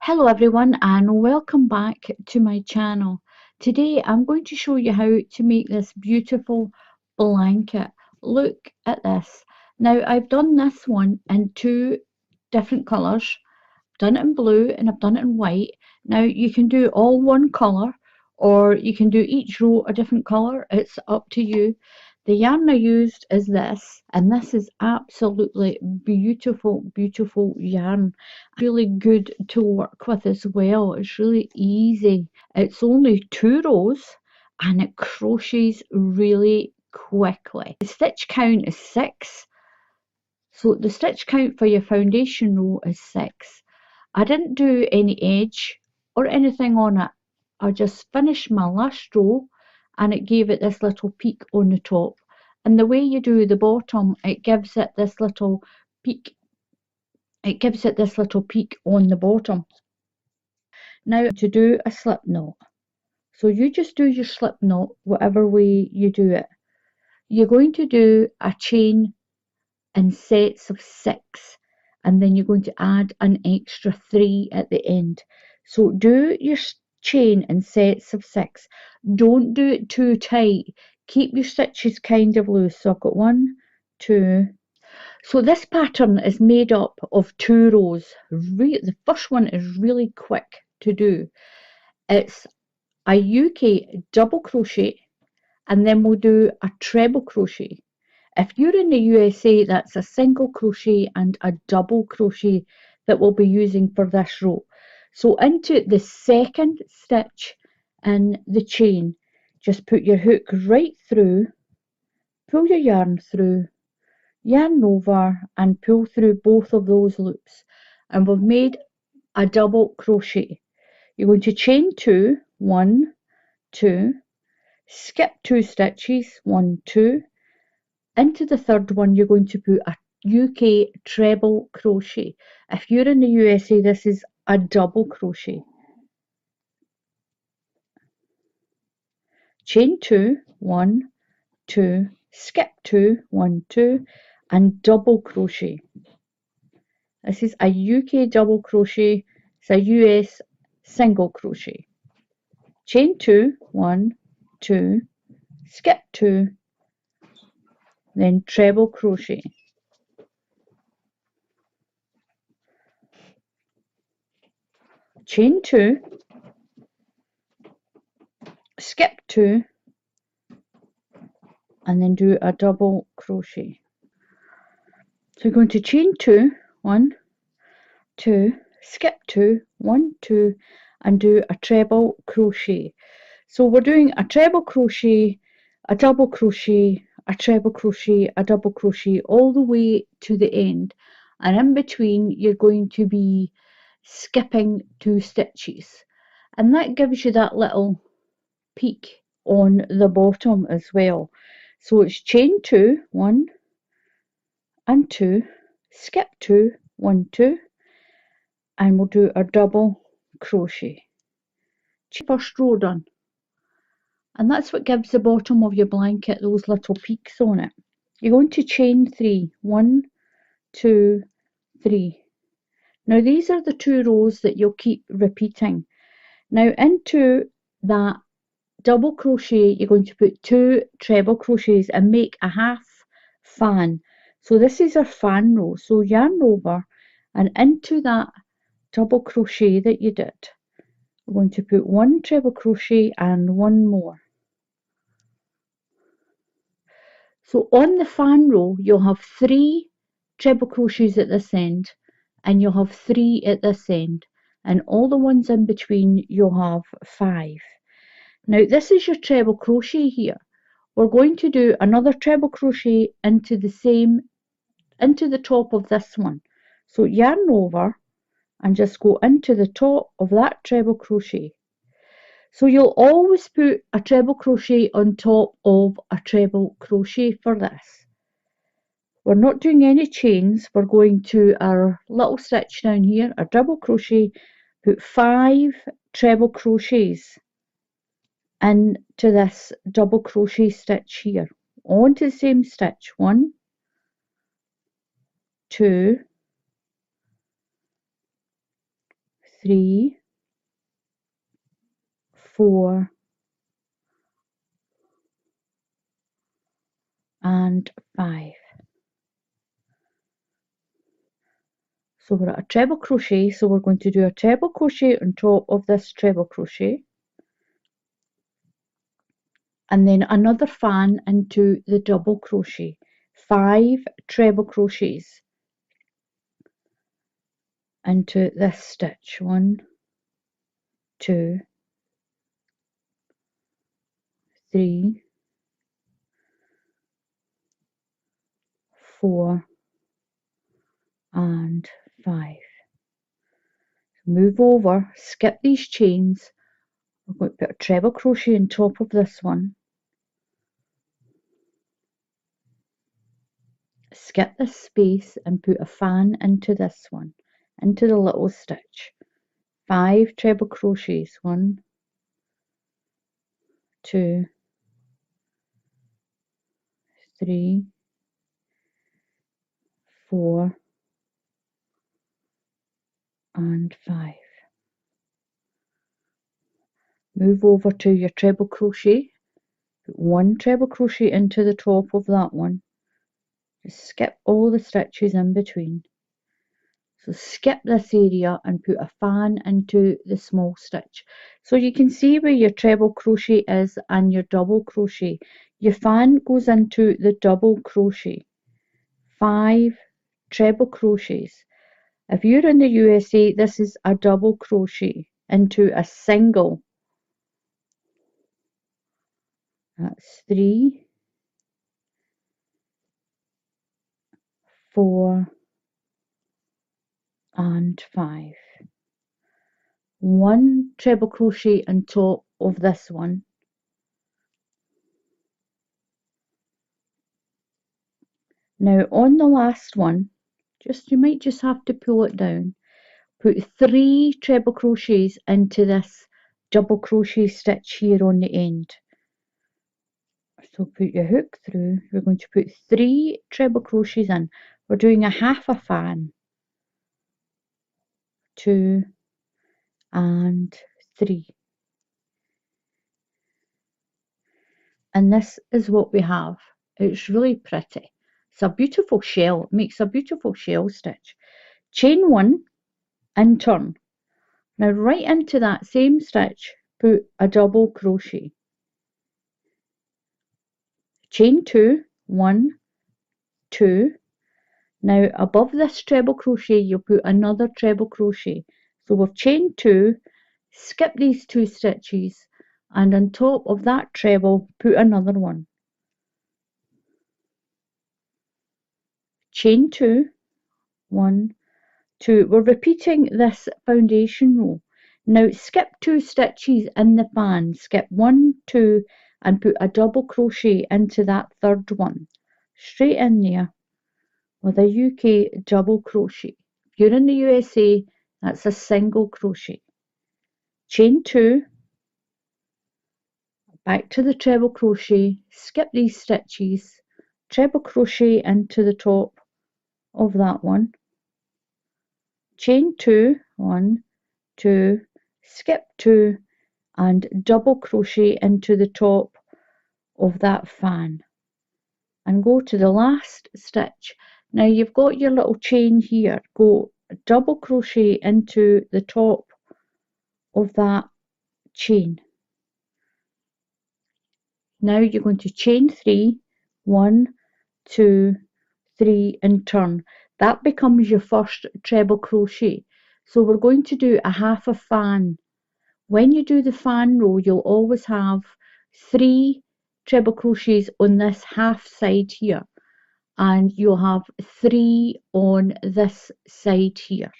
Hello everyone and welcome back to my channel. Today I'm going to show you how to make this beautiful blanket. Look at this. Now I've done this one in two different colours. I've done it in blue and I've done it in white. Now you can do all one colour or you can do each row a different colour. It's up to you. The yarn I used is this, and this is absolutely beautiful, beautiful yarn. Really good to work with as well. It's really easy. It's only 2 rows and it crochets really quickly. The stitch count is 6. So the stitch count for your foundation row is 6. I didn't do any edge or anything on it. I just finished my last row and it gave it this little peak on the top. And the way you do the bottom, it gives it this little peak. It gives it this little peak on the bottom. Now to do a slip knot. So you just do your slip knot whatever way you do it. You're going to do a chain in sets of 6 and then you're going to add an extra 3 at the end. So do your chain in sets of 6. Don't do it too tight. Keep your stitches kind of loose. So I've got 1, 2. So this pattern is made up of 2 rows. The first one is really quick to do. It's a UK double crochet and then we'll do a treble crochet. If you're in the USA, that's a single crochet and a double crochet that we'll be using for this row. So into the second stitch in the chain, just put your hook right through, pull your yarn through, yarn over and pull through both of those loops. And we've made a double crochet. You're going to chain 2, 1, 2, skip 2 stitches, 1, 2, into the third one you're going to put a UK treble crochet. If you're in the USA, this is a double crochet. Chain 2, 1, 2, skip 2, 1, 2 and double crochet. This is a UK double crochet, it's a US single crochet. Chain 2, 1, 2, skip 2, then treble crochet. Chain 2, skip 2 and then do a double crochet. So we're going to chain 2, 1, 2, skip 2, 1, 2 and do a treble crochet. So we're doing a treble crochet, a double crochet, a treble crochet, a double crochet all the way to the end, and in between you're going to be skipping 2 stitches, and that gives you that little peak on the bottom as well. So it's chain 2, 1 and 2, skip 2, 1, 2 and we'll do a double crochet. First row done. And that's what gives the bottom of your blanket those little peaks on it. You're going to chain 3, 1, 2, 3. Now these are the 2 rows that you'll keep repeating. Now into that double crochet you're going to put 2 treble crochets and make a half fan. So this is our fan row. So yarn over and into that double crochet that you did, we're going to put 1 treble crochet and 1 more. So on the fan row you'll have 3 treble crochets at this end and you'll have 3 at this end, and all the ones in between you'll have 5. Now this is your treble crochet here. We're going to do another treble crochet into the top of this one. So yarn over and just go into the top of that treble crochet. So you'll always put a treble crochet on top of a treble crochet for this. We're not doing any chains. We're going to our little stitch down here, a double crochet, put 5 treble crochets into this double crochet stitch here, onto the same stitch. 1, 2, 3, 4 and 5. So we're at a treble crochet, so we're going to do a treble crochet on top of this treble crochet, and then another fan into the double crochet. 5 treble crochets into this stitch. 1, 2, 3, 4 and 5. Move over, skip these chains. We're going to put a treble crochet on top of this one. Skip this space and put a fan into this one, into the little stitch. 5 treble crochets. 1, 2, 3, 4 and 5. Move over to your treble crochet. Put 1 treble crochet into the top of that one. Just skip all the stitches in between. So skip this area and put a fan into the small stitch. So you can see where your treble crochet is and your double crochet. Your fan goes into the double crochet. 5 treble crochets. If you're in the USA, this is a double crochet into a single. That's 3, 4 and 5. 1 treble crochet on top of this one. Now on the last one, you might just have to pull it down. Put 3 treble crochets into this double crochet stitch here on the end. So put your hook through. We're going to put 3 treble crochets in. We're doing a half a fan. 2 and 3. And this is what we have. It's really pretty. It's a beautiful shell. It makes a beautiful shell stitch. Chain 1 and turn. Now right into that same stitch, put a double crochet. Chain 2, 1, 2. Now above this treble crochet, you'll put another treble crochet. So we've chained 2, skip these 2 stitches, and on top of that treble, put another one. Chain 2, 1, 2. We're repeating this foundation row. Now skip 2 stitches in the fan, skip 1, 2 and put a double crochet into that third one, straight in there with a UK double crochet. If you're in the USA, that's a single crochet. Chain 2, back to the treble crochet, skip these stitches, treble crochet into the top of that one, chain 2, 1, 2, skip 2 and double crochet into the top of that fan and go to the last stitch. Now you've got your little chain here, go double crochet into the top of that chain. Now you're going to chain 3, 1, 2, 3 and turn. That becomes your first treble crochet. So we're going to do a half a fan. When you do the fan row, you'll always have 3 treble crochets on this half side here, and you'll have 3 on this side here.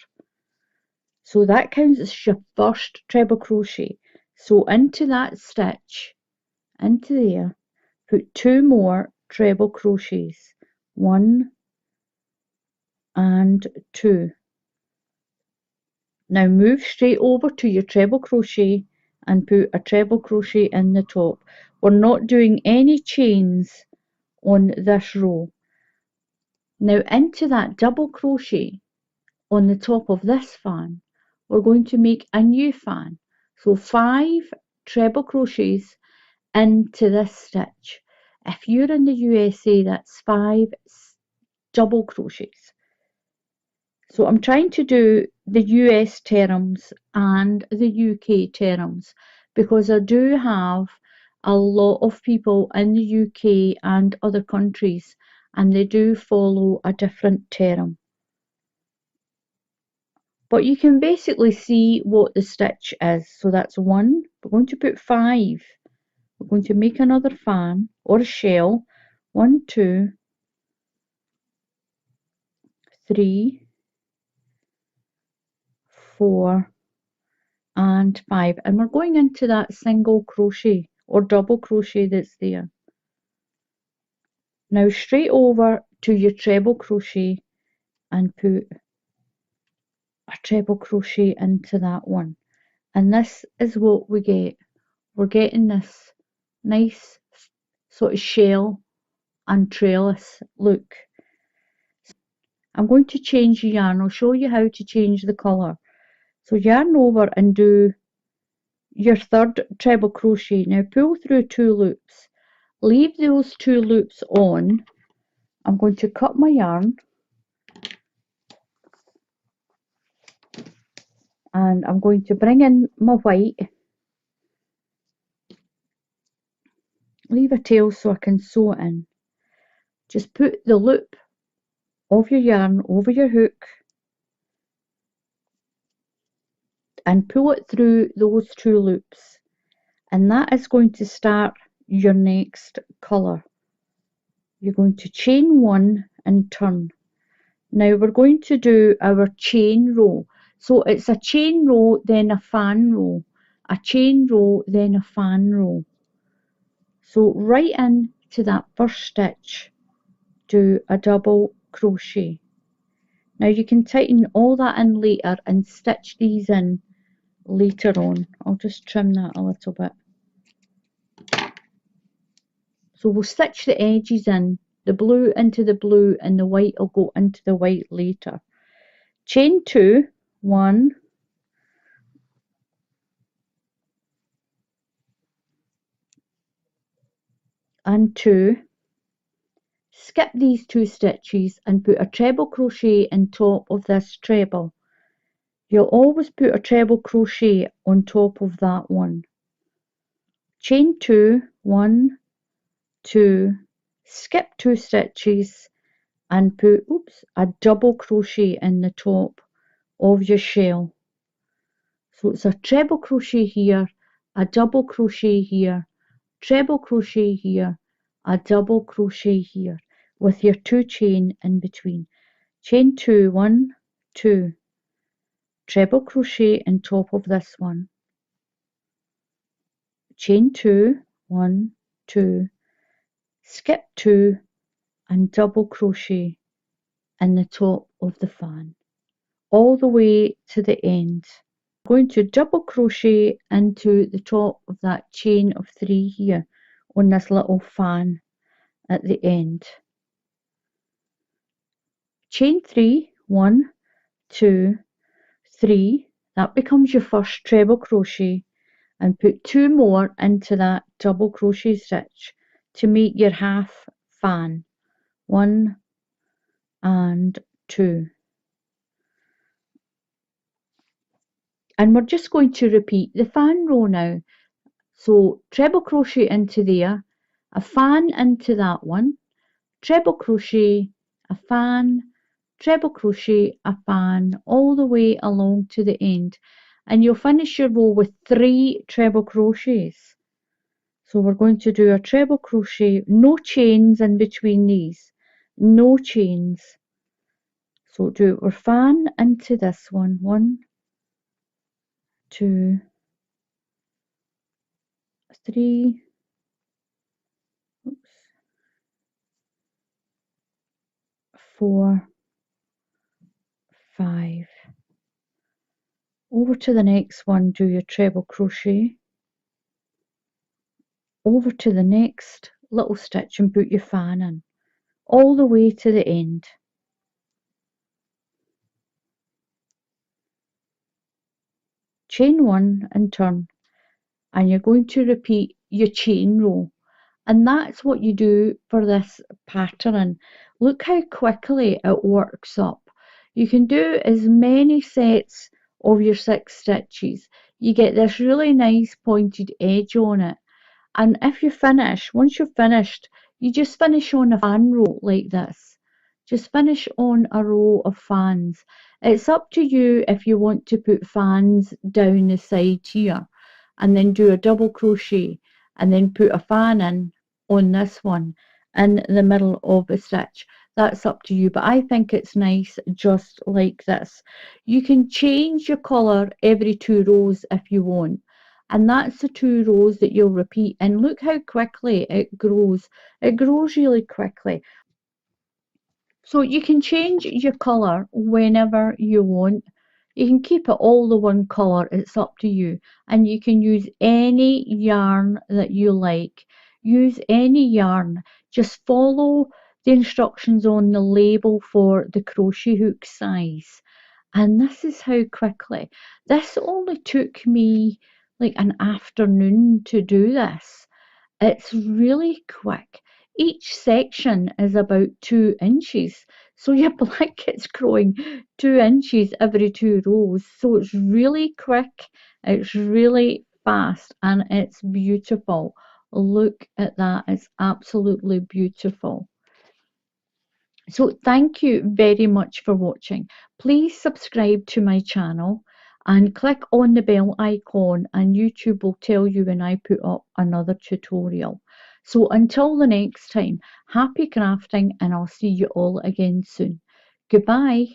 So that counts as your first treble crochet. So into that stitch, into there, put 2 more treble crochets, 1 and 2. Now move straight over to your treble crochet and put a treble crochet in the top. We're not doing any chains on this row. Now into that double crochet on the top of this fan, we're going to make a new fan. So 5 treble crochets into this stitch. If you're in the USA, that's 5 double crochets. So I'm trying to do the US terms and the UK terms because I do have a lot of people in the UK and other countries, and they do follow a different term. But you can basically see what the stitch is. So that's 1. We're going to put 5. We're going to make another fan or a shell. 1, 2, 3, 4, and 5. And we're going into that single crochet or double crochet that's there. Now straight over to your treble crochet and put a treble crochet into that one. And this is what we get. We're getting this nice sort of shell and trellis look. I'm going to change the yarn. I'll show you how to change the colour. So yarn over and do your 3rd treble crochet. Now pull through 2 loops. Leave those 2 loops on. I'm going to cut my yarn and I'm going to bring in my white. Leave a tail so I can sew it in. Just put the loop of your yarn over your hook and pull it through those 2 loops, and that is going to start your next colour. You're going to chain 1 and turn. Now we're going to do our chain row. So it's a chain row, then a fan row, a chain row, then a fan row. So right in to that first stitch, do a double crochet. Now you can tighten all that in later and stitch these in later on. I'll just trim that a little bit. So we'll stitch the edges in, the blue into the blue and the white will go into the white later. Chain 2, 1, and 2. Skip these 2 stitches and put a treble crochet on top of this treble. You'll always put a treble crochet on top of that one. Chain 2, 1, 2, skip 2 stitches and put a double crochet in the top of your shell. So it's a treble crochet here, a double crochet here, treble crochet here, a double crochet here with your 2 chain in between. Chain 2, 1, 2, treble crochet on top of this one. Chain 2, 1, 2, skip 2 and double crochet in the top of the fan all the way to the end. I'm going to double crochet into the top of that chain of 3 here on this little fan at the end. Chain 3, 1, 2, 3, that becomes your first treble crochet, and put 2 more into that double crochet stitch to make your half fan. 1 and 2. And we're just going to repeat the fan row now. So treble crochet into there, a fan into that one, treble crochet, a fan, treble crochet, a fan, all the way along to the end. And you'll finish your row with 3 treble crochets. So we're going to do a treble crochet, no chains in between these, no chains. So do our fan into this one, 1, 2, 3, 4, 5. Over to the next one, do your treble crochet. Over to the next little stitch and put your fan in, all the way to the end. chain 1 and turn, and you're going to repeat your chain row. And that's what you do for this pattern. Look how quickly it works up. You can do as many sets of your 6 stitches. You get this really nice pointed edge on it. And if you finish, once you've finished, you just finish on a fan row like this. Just finish on a row of fans. It's up to you if you want to put fans down the side here and then do a double crochet and then put a fan in on this one in the middle of the stitch. That's up to you, but I think it's nice just like this. You can change your colour every 2 rows if you want, and that's the 2 rows that you'll repeat. And look how quickly it grows. It grows really quickly. So you can change your colour whenever you want. You can keep it all the one colour, it's up to you. And you can use any yarn that you like. Use any yarn. Just follow the instructions on the label for the crochet hook size. And this is how quickly. This only took me like an afternoon to do this. It's really quick. Each section is about 2 inches. So your blanket's growing 2 inches every 2 rows. So it's really quick, it's really fast, and it's beautiful. Look at that, it's absolutely beautiful. So thank you very much for watching. Please subscribe to my channel and click on the bell icon, and YouTube will tell you when I put up another tutorial. So until the next time, happy crafting, and I'll see you all again soon. Goodbye.